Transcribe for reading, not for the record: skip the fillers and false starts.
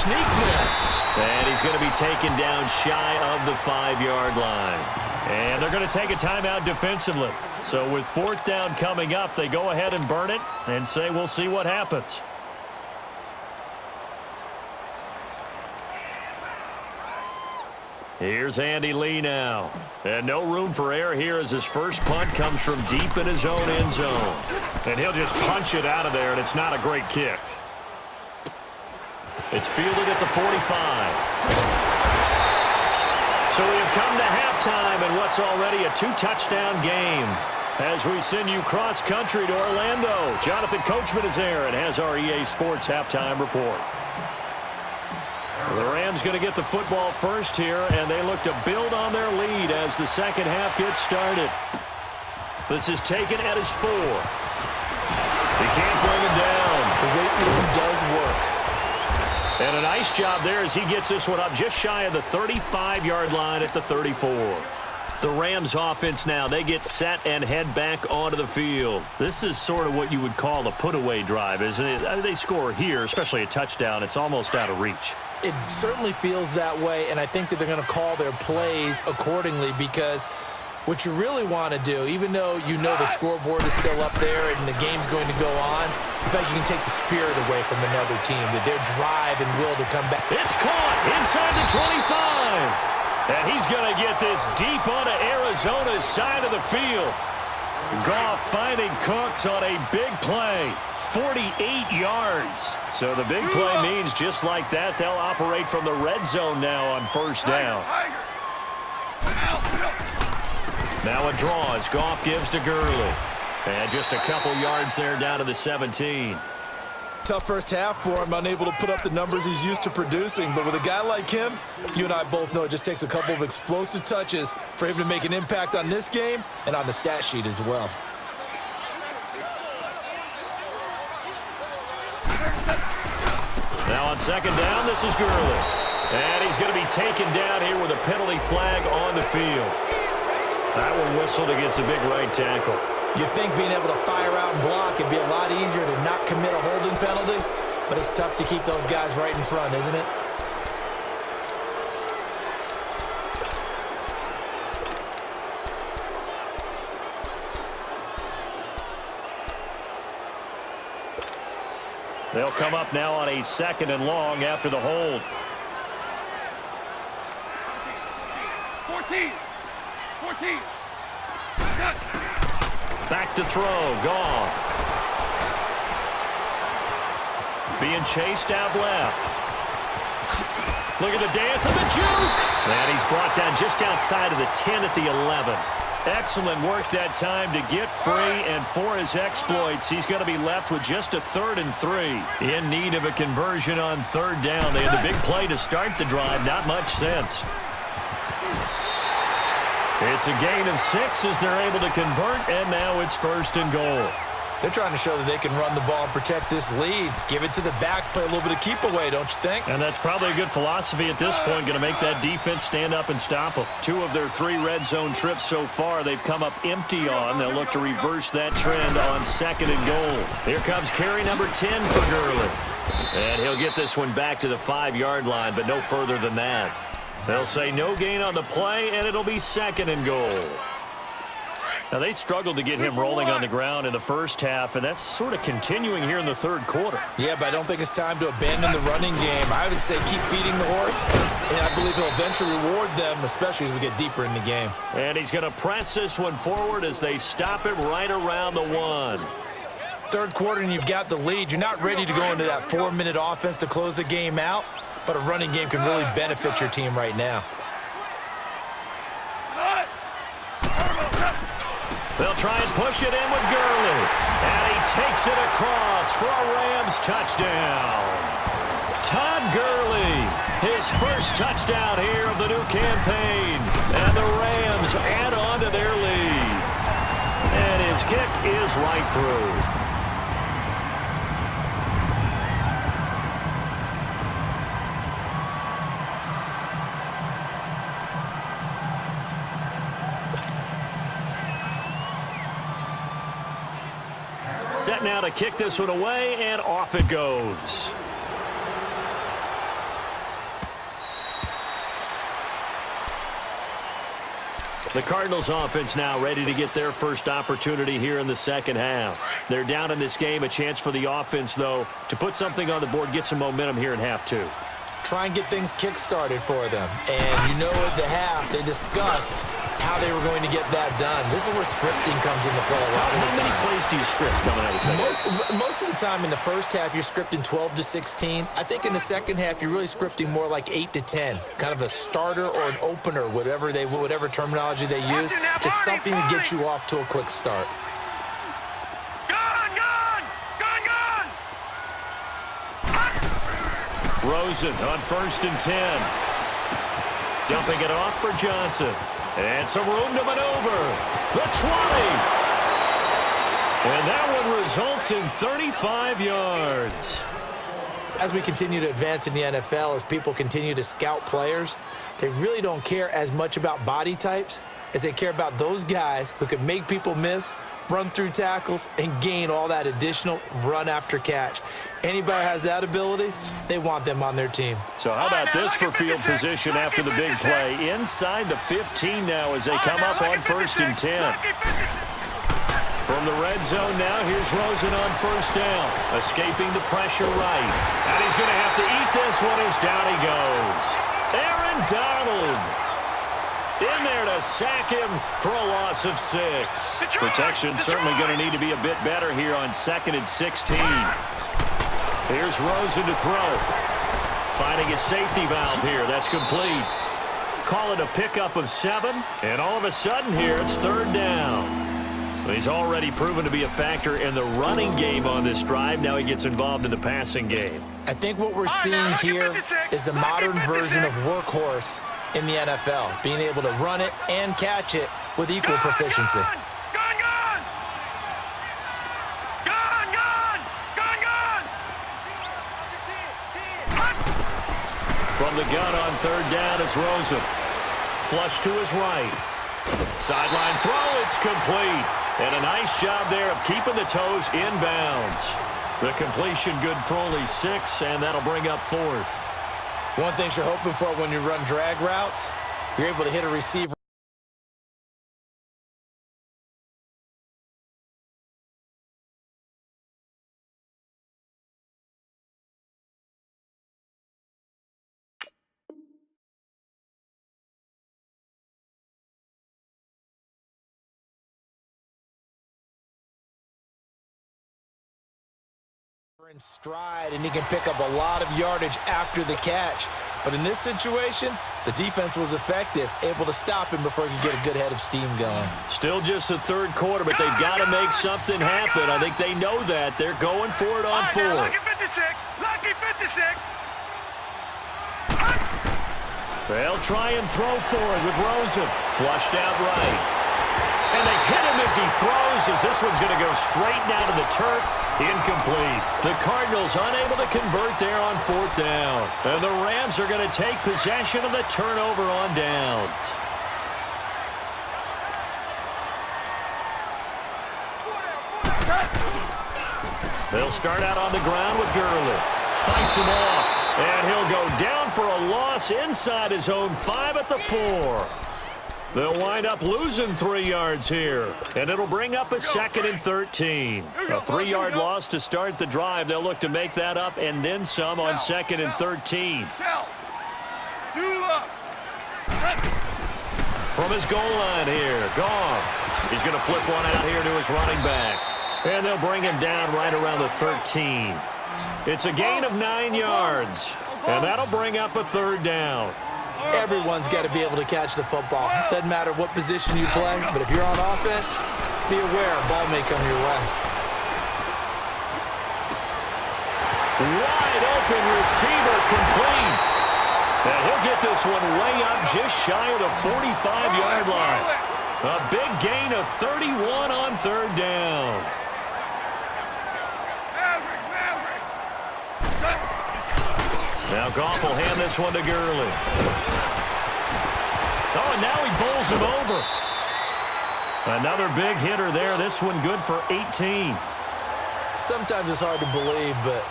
sneak this. And he's going to be taken down shy of the 5-yard line. And they're going to take a timeout defensively. So with 4th down coming up, they go ahead and burn it and say we'll see what happens. Here's Andy Lee now. And no room for error here as his first punt comes from deep in his own end zone. And he'll just punch it out of there, and it's not a great kick. It's fielded at the 45. So we have come to halftime in what's already a 2-touchdown game. As we send you cross-country to Orlando, Jonathan Coachman is there and has our EA Sports halftime report. The Rams going to get the football first here, and they look to build on their lead as the second half gets started. This is taken at his 4. He can't bring him down. The weight room does work. And a nice job there as he gets this one up just shy of the 35-yard line at the 34. The Rams offense now, they get set and head back onto the field. This is sort of what you would call a put-away drive, isn't it? I mean, they score here, especially a touchdown. It's almost out of reach. It certainly feels that way, and I think that they're going to call their plays accordingly because what you really want to do, even though you know the scoreboard is still up there and the game's going to go on, I think you can take the spirit away from another team, that their drive and will to come back. It's caught inside the 25. And he's going to get this deep onto Arizona's side of the field. Goff finding Cooks on a big play. 48 yards. So the big play means just like that, they'll operate from the red zone now on first down. Now a draw as Goff gives to Gurley. And just a couple yards there down to the 17. Tough first half for him, unable to put up the numbers he's used to producing. But with a guy like him, you and I both know it just takes a couple of explosive touches for him to make an impact on this game and on the stat sheet as well. Now on second down, this is Gurley. And he's going to be taken down here with a penalty flag on the field. That one whistled against a big right tackle. You'd think being able to fire out and block would be a lot easier to not commit a holding penalty, but it's tough to keep those guys right in front, isn't it? They'll come up now on a 2nd and long after the hold. 14. Back to throw, Goff. Being chased out left. Look at the dance and the juke. And he's brought down just outside of the 10 at the 11. Excellent work that time to get free, and for his exploits, he's going to be left with just a 3rd and 3. In need of a conversion on 3rd down. They had the big play to start the drive, not much sense. It's a gain of 6 as they're able to convert, and now it's 1st and goal. They're trying to show that they can run the ball and protect this lead. Give it to the backs, play a little bit of keep away, don't you think? And that's probably a good philosophy at this point, going to make that defense stand up and stop them. 2 of their 3 red zone trips so far, they've come up empty on. They'll look to reverse that trend on 2nd and goal. Here comes carry number 10 for Gurley. And he'll get this one back to the 5-yard line, but no further than that. They'll say no gain on the play, and it'll be 2nd and goal. Now, they struggled to get him rolling on the ground in the first half, and that's sort of continuing here in the 3rd quarter. Yeah, but I don't think it's time to abandon the running game. I would say keep feeding the horse, and I believe he'll eventually reward them, especially as we get deeper in the game. And he's going to press this one forward as they stop him right around the 1. 3rd quarter, and you've got the lead. You're not ready to go into that 4-minute offense to close the game out, but a running game can really benefit your team right now. They'll try and push it in with Gurley. And he takes it across for a Rams touchdown. Todd Gurley, his first touchdown here of the new campaign. And the Rams add on to their lead. And his kick is right through. Set now to kick this one away, and off it goes. The Cardinals offense now ready to get their first opportunity here in the second half. They're down in this game. A chance for the offense, though, to put something on the board, get some momentum here in half two. Try and get things kick-started for them. And you know at the half, they discussed how they were going to get that done. This is where scripting comes into play a lot of the time. How many plays do you script coming out of the second? Most of the time in the first half, you're scripting 12 to 16. I think in the second half, you're really scripting more like 8 to 10. Kind of a starter or an opener, whatever terminology they use. Just something to get you off to a quick start. Rosen on 1st and 10. Dumping it off for Johnson. And some room to maneuver. The 20. And that one results in 35 yards. As we continue to advance in the NFL, as people continue to scout players, they really don't care as much about body types as they care about those guys who can make people miss, run through tackles, and gain all that additional run after catch. Anybody has that ability, they want them on their team. So how about this for field position after the big play? Inside the 15 now as they come up on 1st and 10. From the red zone now, here's Rosen on 1st down. Escaping the pressure right. And he's going to have to eat this one as down he goes. Aaron Donald in there to sack him for a loss of 6. Protection certainly going to need to be a bit better here on 2nd and 16. Here's Rosen to throw. Finding a safety valve here. That's complete. Call it a pickup of 7. And all of a sudden here, it's 3rd down. He's already proven to be a factor in the running game on this drive. Now he gets involved in the passing game. I think what we're seeing here is the modern version of workhorse in the NFL, being able to run it and catch it with equal proficiency. From the gun on 3rd down, it's Rosen. Flush to his right. Sideline throw, it's complete. And a nice job there of keeping the toes inbounds. The completion good for only 6, and that'll bring up 4th. One thing you're hoping for when you run drag routes, you're able to hit a receiver. In stride, and he can pick up a lot of yardage after the catch. But in this situation, the defense was effective, able to stop him before he could get a good head of steam going. Still just the 3rd quarter, but they've got to make something happen. I think they know that. They're going for it on 4th. Lucky 56. Lucky 56. They'll try and throw for it with Rosen. Flushed out right. And they hit him as he throws, as this one's going to go straight down to the turf. Incomplete. The Cardinals unable to convert there on 4th down. And the Rams are going to take possession of the turnover on downs. They'll start out on the ground with Gurley. Fights him off. And he'll go down for a loss inside his own 5 at the 4. They'll wind up losing 3 yards here, and it'll bring up a 2nd and 13. A 3-yard loss to start the drive. They'll look to make that up and then some on 2nd and 13. From his goal line here, Goff. He's going to flip one out here to his running back, and they'll bring him down right around the 13. It's a gain of 9 yards, and that'll bring up a 3rd down. Everyone's got to be able to catch the football. Doesn't matter what position you play, but if you're on offense, be aware a ball may come your way. Wide open receiver complete. And he'll get this one way up just shy of the 45-yard line. A big gain of 31 on 3rd down. Now Goff will hand this one to Gurley. Oh, and now he bowls him over. Another big hitter there. This one good for 18. Sometimes it's hard to believe, but